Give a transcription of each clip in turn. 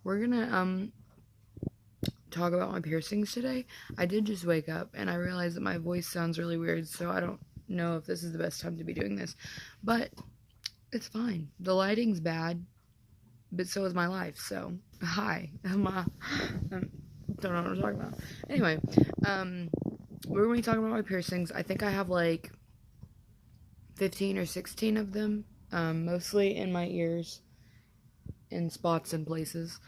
we're gonna talk about my piercings today. I did just wake up and I realized that my voice sounds really weird, so I don't know if this is the best time to be doing this. But it's fine. The lighting's bad, but so is my life. So hi, don't know what I'm talking about. Anyway, we're gonna be talking about my piercings. I think I have like 15 or 16 of them, mostly in my ears, in spots and places.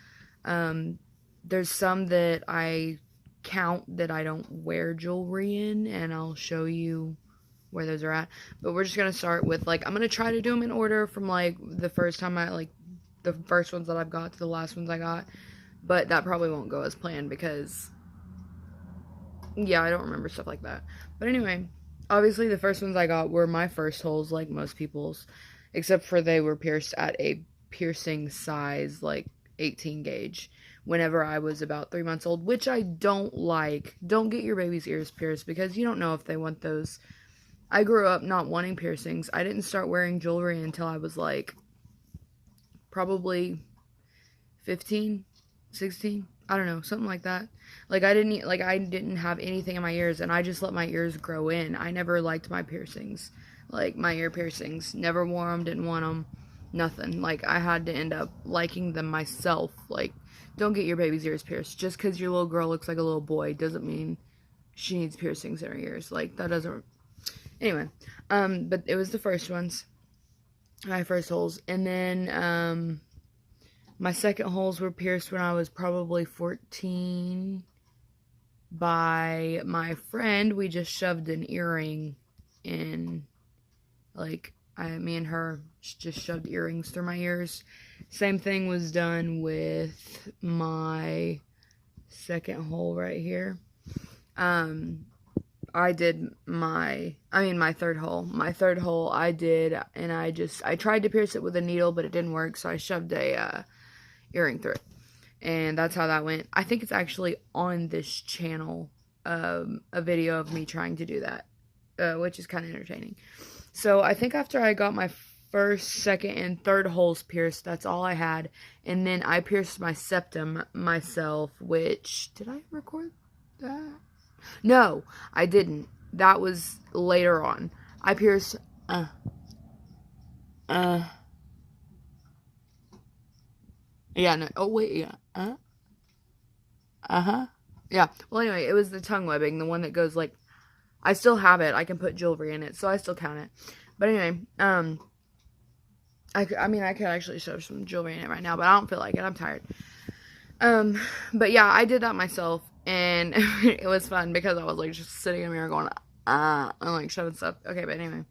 There's some that I count that I don't wear jewelry in, and I'll show you where those are at. But we're just gonna start with, like, I'm gonna try to do them in order from like the first ones that I've got to the last ones I got. But that probably won't go as planned because, yeah, I don't remember stuff like that. But anyway, obviously the first ones I got were my first holes, like most people's, except for they were pierced at a piercing size, like 18 gauge, whenever I was about 3 months old, which I don't like. Don't get your baby's ears pierced because you don't know if they want those. I grew up not wanting piercings. I didn't start wearing jewelry until I was like probably 15, 16. I don't know, something like that. Like I didn't have anything in my ears, and I just let my ears grow in. I never liked my piercings, like my ear piercings. Never wore them, didn't want them, nothing. Like I had to end up liking them myself. Like, don't get your baby's ears pierced. Just because your little girl looks like a little boy doesn't mean she needs piercings in her ears. Like, that doesn't. Anyway, but it was the first ones, my first holes, and then my second holes were pierced when I was probably 14 by my friend. We just shoved an earring in, like, me and her just shoved earrings through my ears. Same thing was done with my second hole right here. I did my third hole. My third hole I did, and I tried to pierce it with a needle, but it didn't work, so I shoved a earring through it. And that's how that went. I think it's actually on this channel, a video of me trying to do that, which is kind of entertaining. So I think after I got my first, second, and third holes pierced, that's all I had. And then I pierced my septum myself, which, did I record that? No, I didn't. That was later on. I pierced, yeah, no, oh wait, yeah, yeah. Well, anyway, it was the tongue webbing, the one that goes like, I still have it. I can put jewelry in it, so I still count it. But anyway, I could actually show some jewelry in it right now, but I don't feel like it. I'm tired. But yeah, I did that myself, and it was fun because I was like just sitting in the mirror going, and like shoving stuff. Okay, but anyway,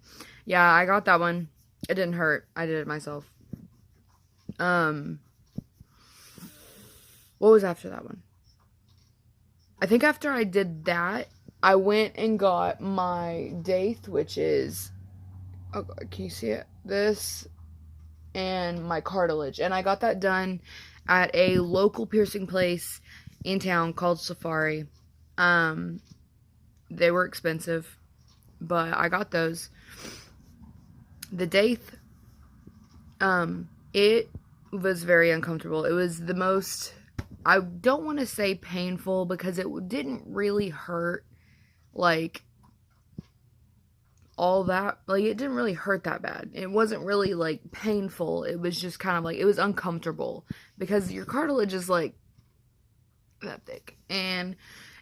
yeah, I got that one. It didn't hurt. I did it myself. What was after that one? I think after I did that, I went and got my Daith, which is, oh God, can you see it? This, and my cartilage. And I got that done at a local piercing place in town called Safari. They were expensive, but I got those. The Daith, it was very uncomfortable. It was the most, I don't want to say painful because it didn't really hurt, like, all that, like, it didn't really hurt that bad. It wasn't really, like, painful. It was just kind of, like, it was uncomfortable because your cartilage is, like, that thick, and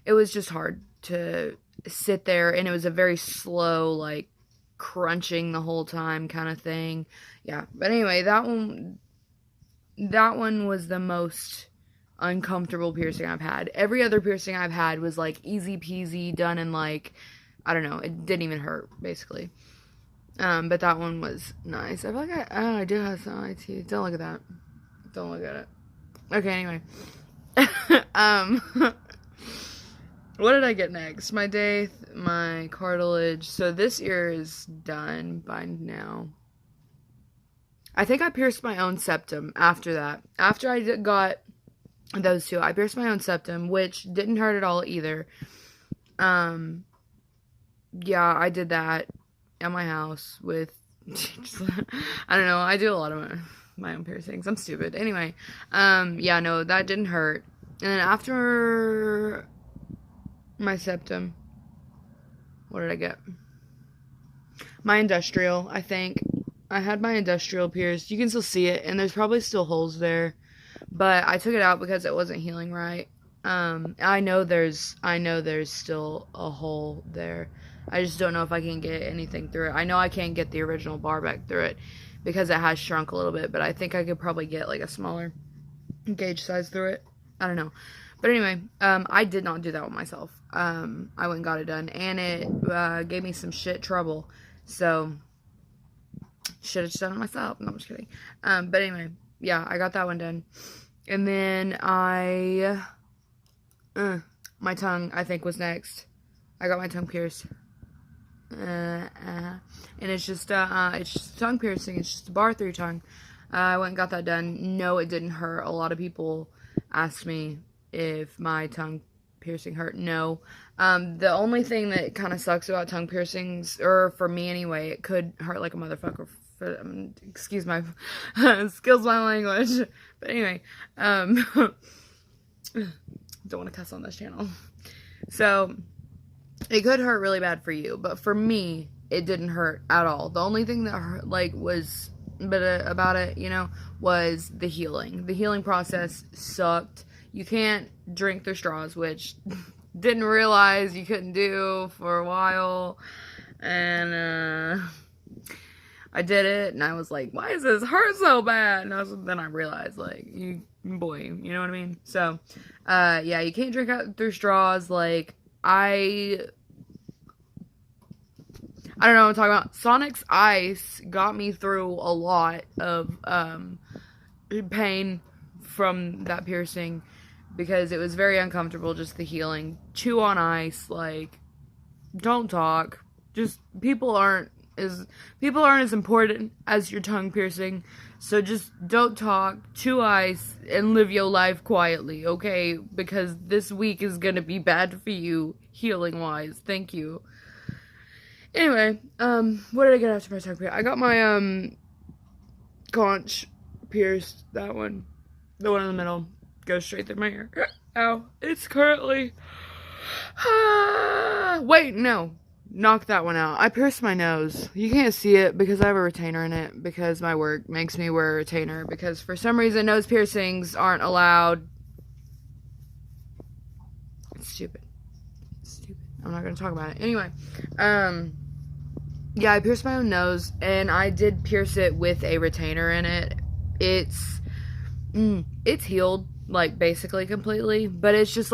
it was just hard to sit there, and it was a very slow, like, crunching the whole time kind of thing. Yeah, but anyway, that one was the most uncomfortable piercing I've had. Every other piercing I've had was like easy peasy, done in like, I don't know, it didn't even hurt basically. But that one was nice. I feel like I do have some eye teeth. Don't look at that. Don't look at it. Okay, anyway. What did I get next? My Daith, my cartilage. So this ear is done by now. I think I pierced my own septum after that. After I got those two, I pierced my own septum, which didn't hurt at all either. Yeah, I did that at my house with, I don't know, I do a lot of my own piercings. I'm stupid. Anyway, yeah, no, that didn't hurt. And then after my septum, what did I get? My industrial, I think. I had my industrial pierced. You can still see it, and there's probably still holes there. But I took it out because it wasn't healing right. I know there's still a hole there. I just don't know if I can get anything through it. I know I can't get the original bar back through it because it has shrunk a little bit, but I think I could probably get like a smaller gauge size through it. I don't know. But anyway, I did not do that with myself. I went and got it done, and it gave me some shit trouble. So, should have just done it myself. No, I'm just kidding. But anyway, yeah, I got that one done. And then my tongue, I think, was next. I got my tongue pierced. And it's just tongue piercing. It's just a bar through your tongue. I went and got that done. No, it didn't hurt. A lot of people asked me if my tongue piercing hurt. No. The only thing that kind of sucks about tongue piercings, or for me anyway, it could hurt like a motherfucker. Excuse my language. But anyway, don't want to cuss on this channel. So, it could hurt really bad for you, but for me, it didn't hurt at all. The only thing that hurt, was about it, was the healing. The healing process sucked. You can't drink through straws, which didn't realize you couldn't do for a while. And I did it, and I was like, why does this hurt so bad? And then I realized, you know what I mean? So, yeah, you can't drink out through straws. I don't know what I'm talking about. Sonic's Ice got me through a lot of pain from that piercing because it was very uncomfortable, just the healing. Chew on ice, don't talk. Just people aren't as important as your tongue piercing, so just don't talk, chew ice, and live your life quietly, okay? Because this week is gonna be bad for you, healing-wise. Thank you. Anyway, what did I get after my tongue piercing? I got my, conch pierced, that one. The one in the middle goes straight through my ear. Ow. It's currently... Wait, no. Knock that one out. I pierced my nose. You can't see it because I have a retainer in it, because my work makes me wear a retainer, because for some reason nose piercings aren't allowed. It's stupid. I'm not going to talk about it. Anyway, yeah, I pierced my own nose, and I did pierce it with a retainer in it. It's healed, basically completely, but it's just,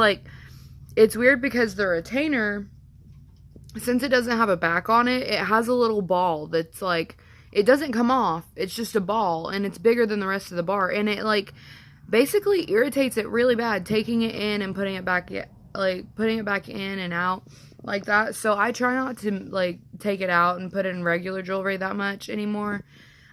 it's weird because the retainer, since it doesn't have a back on it, it has a little ball that's, it doesn't come off. It's just a ball, and it's bigger than the rest of the bar, and it, basically irritates it really bad, taking it in and putting it back in, putting it back in and out like that. So I try not to, take it out and put it in regular jewelry that much anymore.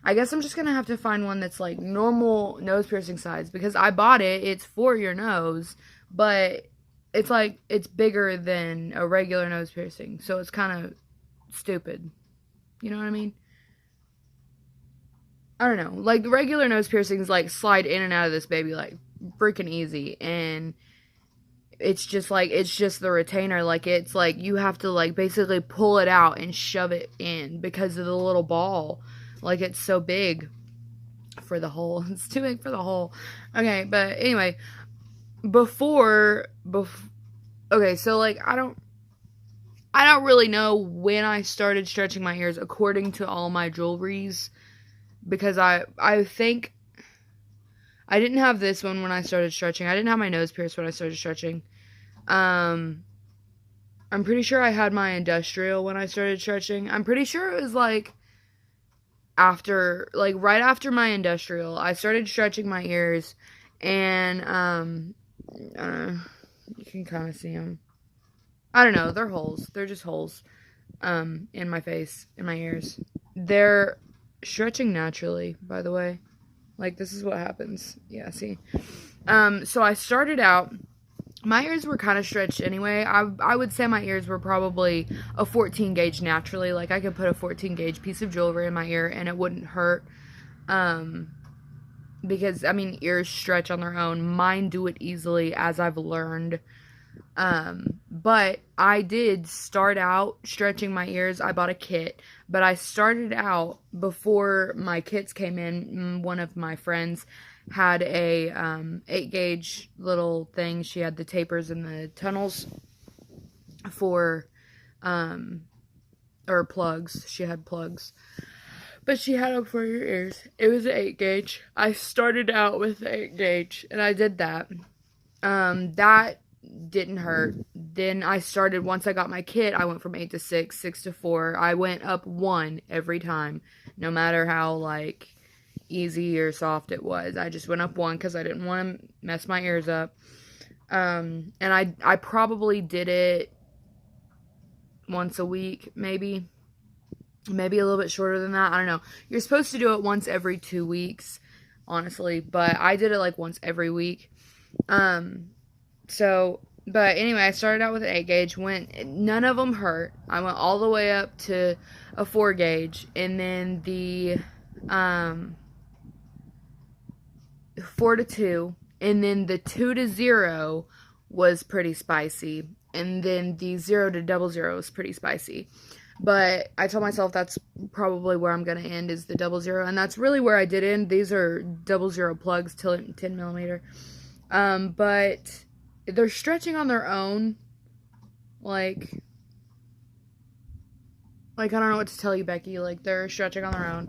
I guess I'm just gonna have to find one that's, normal nose piercing size, because I bought it. It's for your nose, but it's, it's bigger than a regular nose piercing, so it's kind of stupid. You know what I mean? I don't know. The regular nose piercings, slide in and out of this baby, freaking easy, and it's just, it's just the retainer, it's, you have to, basically pull it out and shove it in because of the little ball. It's so big for the hole. It's too big for the hole. Okay, but anyway, okay, so, I don't really know when I started stretching my ears according to all my jewelries, because I think I didn't have this one when I started stretching. I didn't have my nose pierced when I started stretching. I'm pretty sure I had my industrial when I started stretching. I'm pretty sure it was, after, right after my industrial, I started stretching my ears, and, you can kind of see them. I don't know, they're holes. They're just holes, in my face, in my ears. They're stretching naturally, by the way. This is what happens. Yeah, see? So I started out, my ears were kind of stretched anyway. I would say my ears were probably a 14 gauge naturally. I could put a 14 gauge piece of jewelry in my ear and it wouldn't hurt. because, I mean, ears stretch on their own. Mine do it easily, as I've learned. But I did start out stretching my ears. I bought a kit, but I started out before my kits came in. One of my friends had a 8-gauge little thing. She had the tapers and the tunnels for or plugs. She had plugs, but she had them for your ears. It was an 8-gauge. I started out with 8-gauge, and I did that. That didn't hurt. Then I started, once I got my kit, I went from 8 to 6, 6 to 4. I went up 1 every time, no matter how, like, easy or soft it was. I just went up 1 because I didn't want to mess my ears up. And I probably did it once a week, maybe a little bit shorter than that. I don't know. You're supposed to do it once every 2 weeks, honestly, but I did it like once every week. But anyway, I started out with an 8-gauge. None of them hurt. I went all the way up to a 4-gauge, and then the 4 to 2, and then the 2 to 0 was pretty spicy, and then the 0 to 00 was pretty spicy. But I told myself that's probably where I'm going to end, is the 00, and that's really where I did end. These are 00 plugs, 10 millimeter. But they're stretching on their own. Like, I don't know what to tell you, Becky. Like, they're stretching on their own.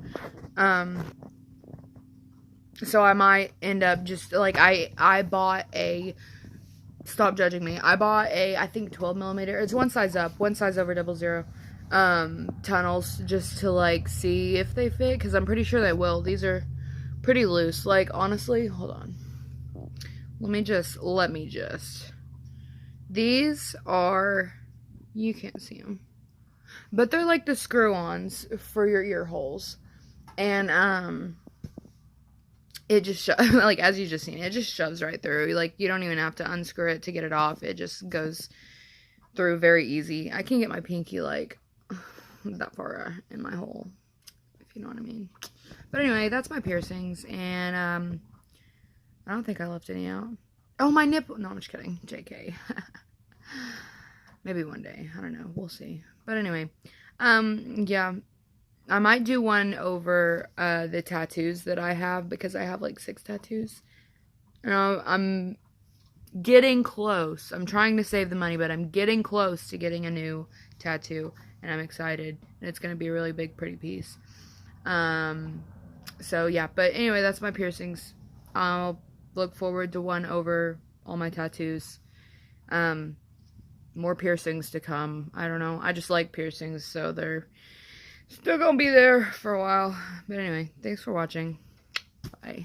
So I might end up just, like, I bought a, stop judging me. I bought I think 12 millimeter. It's one size up, one size over 00. Tunnels, just to, like, see if they fit, because I'm pretty sure they will. These are pretty loose. Like, honestly, hold on. Let me just. These are, you can't see them, but they're like the screw-ons for your ear holes. And, it just, like, as you just seen, it just shoves right through. Like, you don't even have to unscrew it to get it off. It just goes through very easy. I can get my pinky, like, that far in my hole, if you know what I mean. But anyway, that's my piercings, and, I don't think I left any out. Oh, my nipple. No, I'm just kidding. JK. Maybe one day. I don't know. We'll see. But anyway, yeah. I might do one over the tattoos that I have, because I have like 6 tattoos. And I'm getting close. I'm trying to save the money, but I'm getting close to getting a new tattoo, and I'm excited. And it's going to be a really big, pretty piece. So yeah, but anyway, that's my piercings. I'll look forward to one over all my tattoos. More piercings to come. I don't know. I just like piercings, so they're still gonna be there for a while. But anyway, thanks for watching. Bye.